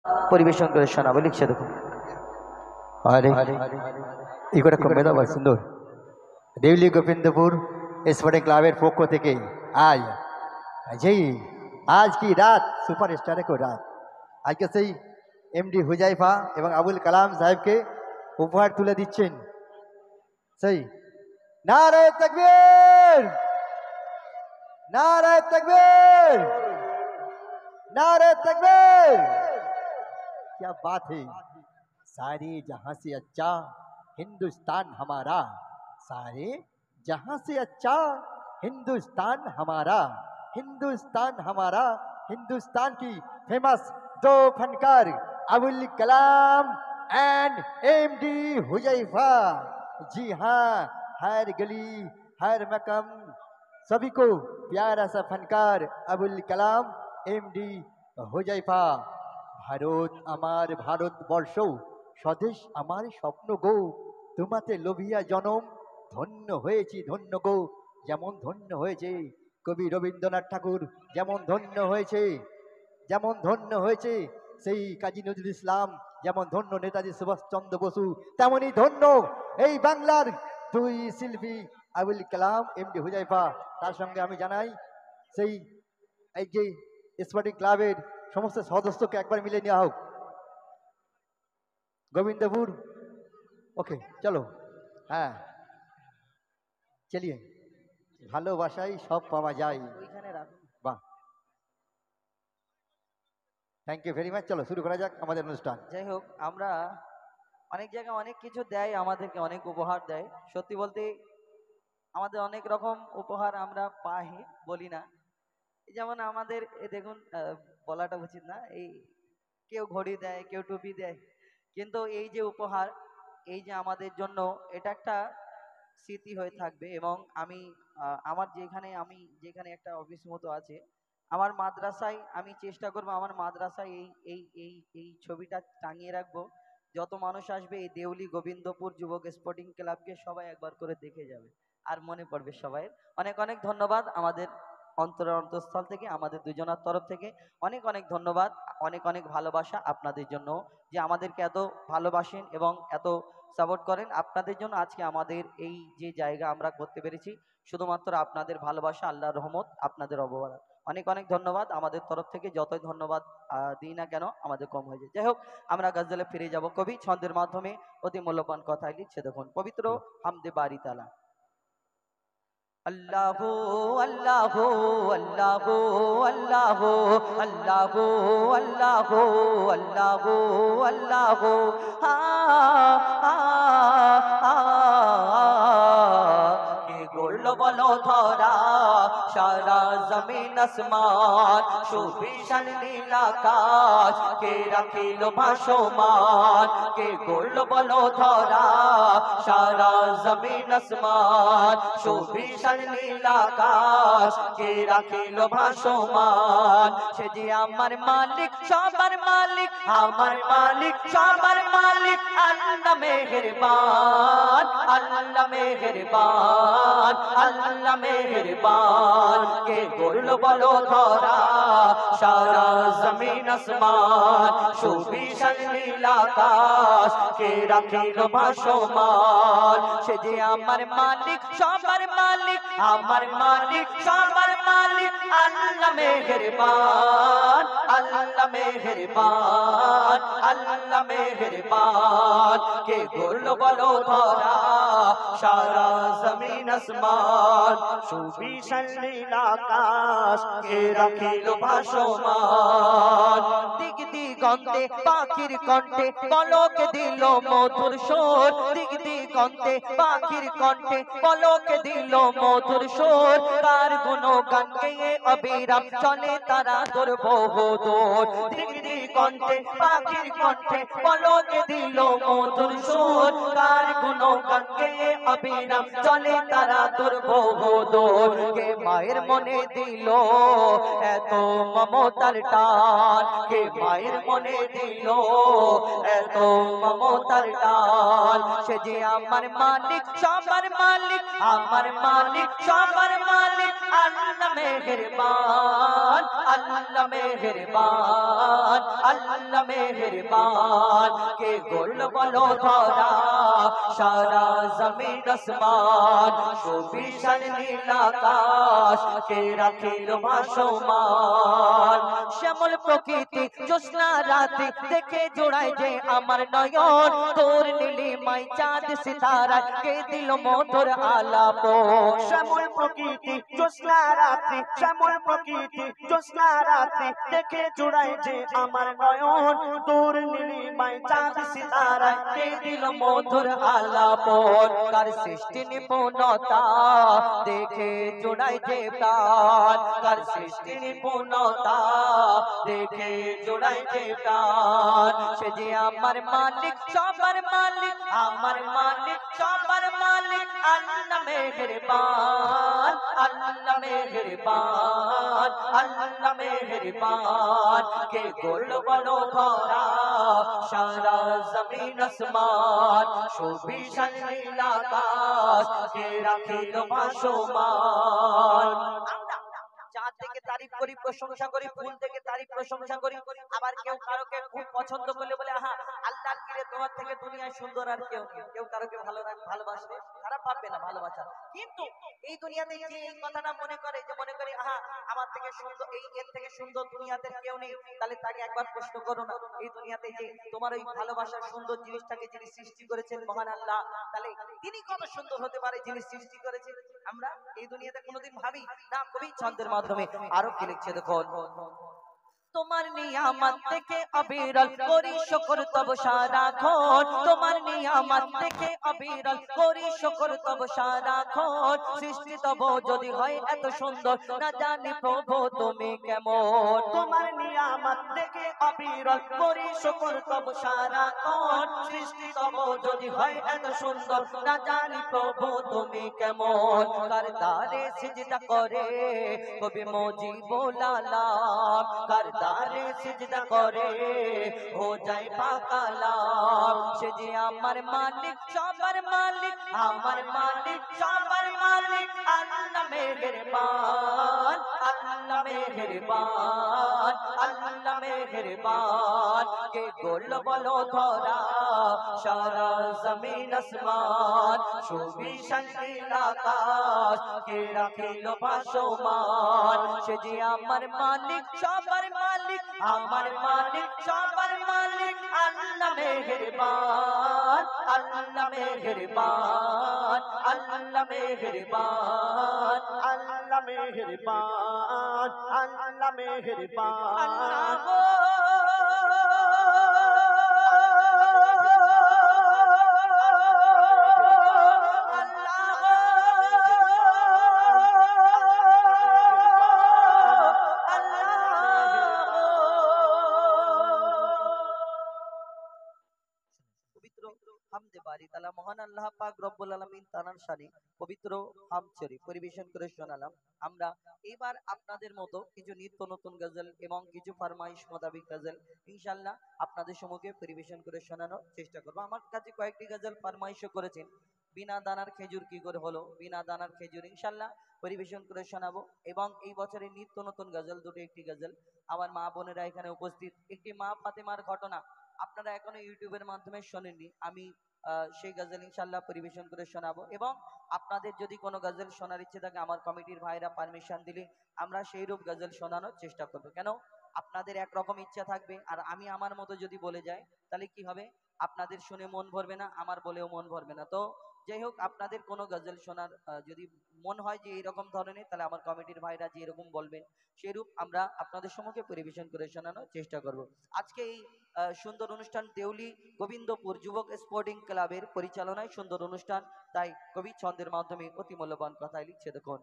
পরিবেশন করে শোনাবো, লিখছে দেখুন। अरे इकोटा कमेदा बहुत सुंदर देवली गोविंदपुर स्पोर्टिंग क्लाबेर पक्ष থেকে आज যেই आज की रात सुपारस्टार को रात आज के সেই एमडी হুজাইফা এবং আবুল কালাম সাহেবকে উপহার তুলে দিচ্ছেন। সেই নারে তাকবীর, नारे तकबीर, नारे तकबीर। क्या बात है, सारे जहां से अच्छा हिंदुस्तान हमारा, सारे जहां से अच्छा हिंदुस्तान हमारा, हिंदुस्तान हमारा। हिंदुस्तान की फेमस दो फनकार अबुल कलाम एंड एमडी हुजैफा। जी हाँ, हर गली हर मकाम सभी को प्यारा सा फनकार अबुल कलाम एमडी হুজাইফা। ভারত আমার ভারতবর্ষ, স্বদেশ আমার স্বপ্ন গো, তোমাতে লোভিয়া জনম ধন্য হয়েছি ধন্য গো। যেমন ধন্য হয়েছে কবি রবীন্দ্রনাথ ঠাকুর, যেমন ধন্য হয়েছে, যেমন ধন্য হয়েছে সেই কাজী নজরুল ইসলাম, যেমন ধন্য নেতাজি সুভাষচন্দ্র বসু, তেমনই ধন্য এই বাংলার দুই শিল্পী আবুল কালাম এমডি হুজাইফা। তার সঙ্গে আমি জানাই সেই এই যে স্পোর্টিং ক্লাবের সমস্ত সদস্যকে একবার মিলে নেওয়া হোক। গোবিন্দপুর ওকে চলো, হ্যাঁ চলিয়ে, ভালোবাসাই সব পাওয়া যায়। বাহ, থ্যাংক ইউ ভেরি মাচ। চলো শুরু করা যাক আমাদের অনুষ্ঠান। যাই হোক, আমরা অনেক জায়গায় অনেক কিছু দেয়, আমাদেরকে অনেক উপহার দেয়। সত্যি বলতে আমাদের অনেক রকম উপহার আমরা পাই, বলি না। যেমন আমাদের দেখুন, বলাটা উচিত না, এই কেউ ঘড়ি দেয়, কেউ টুপি দেয়, কিন্তু এই যে উপহার, এই যে আমাদের জন্য এটা একটা স্মৃতি হয়ে থাকবে। এবং আমি আমার যেখানে একটা অফিস মতো আছে, আমার মাদ্রাসায় আমি চেষ্টা করবো আমার মাদ্রাসায় এই এই এই এই ছবিটা টাঙিয়ে রাখবো। যত মানুষ আসবে এই দেউলি গোবিন্দপুর যুবক স্পোর্টিং ক্লাবকে সবাই একবার করে দেখে যাবে আর মনে পড়বে সবাই। অনেক অনেক ধন্যবাদ আমাদের অন্তঃস্থল থেকে, আমাদের দুজনের তরফ থেকে অনেক অনেক ধন্যবাদ, অনেক অনেক ভালোবাসা আপনাদের জন্য, যে আমাদেরকে এত ভালোবাসেন এবং এত সাপোর্ট করেন। আপনাদের জন্য আজকে আমাদের এই যে জায়গা আমরা করতে পেরেছি, শুধুমাত্র আপনাদের ভালোবাসা, আল্লাহর রহমত, আপনাদের অবহেলা। অনেক অনেক ধন্যবাদ আমাদের তরফ থেকে। যতই ধন্যবাদ দিই না কেন আমাদের কম হয়ে যায়। যাই হোক, আমরা গজলে ফিরে যাব। কবি ছন্দের মাধ্যমে অতি মূল্যবান কথাই লিখছে দেখুন, পবিত্র হামদে বারি তালা। अल्लाह अल्लाह अल्लाह अल्लाह अल्लाह अल्लाह अल्लाह अल्लाह के गोल्ड बलो धरा सारा जमीन आसमान सुविशाल नील आकाश के राखिल भासमान के गोल्ड बलो धरा सारा जमीन आसमान सुविशाल नील आकाश के राखिल भासमान से जे आमार मालिक सबार मालिक आमार मालिक सबार मालिक अल्लाह मेहरबान अल्लाह मेहरबान अल्लाह मेहरबान के गोल्ड बलो धरा सारा जमीन आसमान सुविशाल नील आकाश के राखिल भासमान से जे आमार मालिक सबार मालिक आमार मालिक सबार मालिक अल्लाह मेहरबान अल्लाह मेहरबान अल्लाह मेहरबान के गोल्ड बलो धरा सारा जमीन आसमान सुविशाल नील आकाश के राखिल भासमान दिग दिगन्ते पाखिर कण्ठे पलक दिल मधुर स्वर दिग दिगन्ते पाखिर कण्ठे पलक दिल मधुर स्वर तार गुणगान गेয়ে अविराम चले तारा तोर बहुदूर दिग दिगन्ते पाखिर कण्ठे पलक दिल मधुर स्वर तार गुणगान गेয়ে अविराम चले तारा तोर बहुदूर के माয়ের মনে দিল এত মমতার টান কে মায়ের মনে দিল এত মমতার টান সে যে আমার মালিক সবার মালিক আমার মালিক সবার মালিক আল্লাহ মেহেরবান আল্লাহ মেহেরবান আল্লাহ মেহেরবান কে গোল বলো ধরা সারা জমিন আসমান সুবিশাল নীল আকাশ কে রাখিল ভাসমান শ্যামল প্রকৃতি জ্যোৎস্না রাতে দেখে জোড়ায় যে আমার নয়ন তোর নীলিমায় চাঁদ সিতারা কে দিল মধুর আলাপ শ্যামল প্রকৃতি জ্যোৎস্না রাত্রি শ্যামল প্রকৃতি জ্যোৎস্না রাত্রি দেখে জোড়ায় যে আমার নয়ন তোর নীলিমায় চাঁদ সিতারায় কে দিল মধুর আলাপ কার সৃষ্টি নিপুণতা দেখে জোড়ায় যে প্রাণ কার সৃষ্টি নিপুণতা দেখে জোড়ায় যে প্রাণ সে যে আমার মালিক সবার মালিক আমার মালিক সবার মালিক আল্লাহ মেহেরবান আল্লাহ মেহেরবান আল্লাহ মেহেরবান কে গোল বলো ধরা সারা জমিন আসমান সুবিশাল নীল আকাশ কে রাখিল ভাসমান চাঁদ থেকে তারিফ করি প্রশংসা করি ফুল থেকে তারিফ প্রশংসা করি আবার কেউ কারোকে খুব পছন্দ করলে বলে আহা আল্লাহর কিরে তোমার থেকে দুনিয়ায় সুন্দর আর কেউ নেই কেউ কারোকে ভালোবাসবে খারাপ ভাববে না ভালোবাসা কিন্তু এই দুনিয়াতে যে এই কথাটা মনে করে যে মনে করি আহা আমার থেকে সুন্দর এই এর থেকে সুন্দর দুনিয়াতে কেউ নেই তাহলে তাকে একবার প্রশ্ন করো না এই দুনিয়াতে যে তোমার ওই ভালোবাসার সুন্দর জিনিসটাকে যিনি সৃষ্টি করেছেন মহান আল্লাহ তাহলে তিনি কত সুন্দর হতে পারে যিনি সৃষ্টি করেছেন আমরা এই দুনিয়াতে কোনোদিন ভাবি না কবি ছন্দের মাধ্যমে আরো কি লিখছে দেখুন তোমার নিয়ামত থেকে অবিরল করি শুকর তব সারাক্ষণ তোমার নিয়ামত থেকে অবিরল করি শুকর তব সারাক্ষণ সৃষ্টি তব যদি হয় এত সুন্দর না জানি প্রভু তুমি কেমন তোমার নিয়ামত দেখে অবিরল করি শুকর তব সারাক্ষণ সৃষ্টি তব যদি হয় এত সুন্দর না জানি প্রভু তুমি কেমন কার দ্বারে সিজদা করে কবি মুজিবুল আলাম কার দ্বারে সিজদা করে হো যায় পাকালাম সে যে আমার মালিক সবার মালিক আমার মালিক সবার মালিক আল্লাহ মেহেরবান আল্লাহ মেহেরবান আল্লাহ মেহেরবান কে গোল বলো ধরা সারা জমিন আসমান সুবিশাল নীল আকাশ কে রাখিল ভাসমান সে যে আমার মালিক সবার মালিক আমার মালিক সবার মালিক আল্লাহ মেহেরবান আল্লাহ মেহেরবান আল্লাহ মেহেরবান আল্লাহ মেহেরবান আল্লাহ মেহেরবান হামদে বারি তাআলা মহান আল্লাহ পাক রব্বুল আলামিন তানার শানে পবিত্র হামচরি পরিবেশন করে শোনালাম আমরা এবার আপনাদের মতো কিছু নিত্য নতুন গজল এবং কিছু ফরমাইশ মোতাবেক গজল ইনশাআল্লাহ আপনাদের সম্মুখে পরিবেশন করে শোনানোর চেষ্টা করব আমার কাছে কয়েকটি গজল ফরমাইশও করেছেন বিনা দানার খেজুর কি করে হলো বিনা দানার খেজুর ইনশাআল্লাহ পরিবেশন করে শোনাবো এবং এই বছরের নিত্য নতুন গজল দুটো একটি গজল আমার মা বোনেরা এখানে উপস্থিত একটি মা ফাতেমার ঘটনা আপনারা এখনো ইউটিউবের মাধ্যমে শোনেননি আমি সেই গজল ইনশাআল্লাহ পরিবেশন করে শোনাবো এবং আপনাদের যদি কোনো গজল শোনার ইচ্ছে থাকে আমার কমিটির ভাইরা পারমিশন দিলে আমরা সেই রূপ গজল শোনানোর চেষ্টা করব কেন আপনাদের একরকম ইচ্ছা থাকবে আর আমি আমার মতো যদি বলে যাই তাহলে কি হবে আপনাদের শুনে মন ভরবে না আমার বলেও মন ভরবে না তো যাই হোক আপনাদের কোনো গজল শোনার যদি মন হয় যে এরকম ধরনের তাহলে আমার কমিটির ভাইরা যে এরকম বলবেন সেরূপ আমরা আপনাদের সম্মুখে পরিবেশন করে শোনানোর চেষ্টা করব আজকে এই সুন্দর অনুষ্ঠান দেউলি গোবিন্দপুর যুবক স্পোর্টিং ক্লাবের পরিচালনায় সুন্দর অনুষ্ঠান তাই কবি ছন্দের মাধ্যমে অতি মূল্যবান কথায় লিখছে দেখুন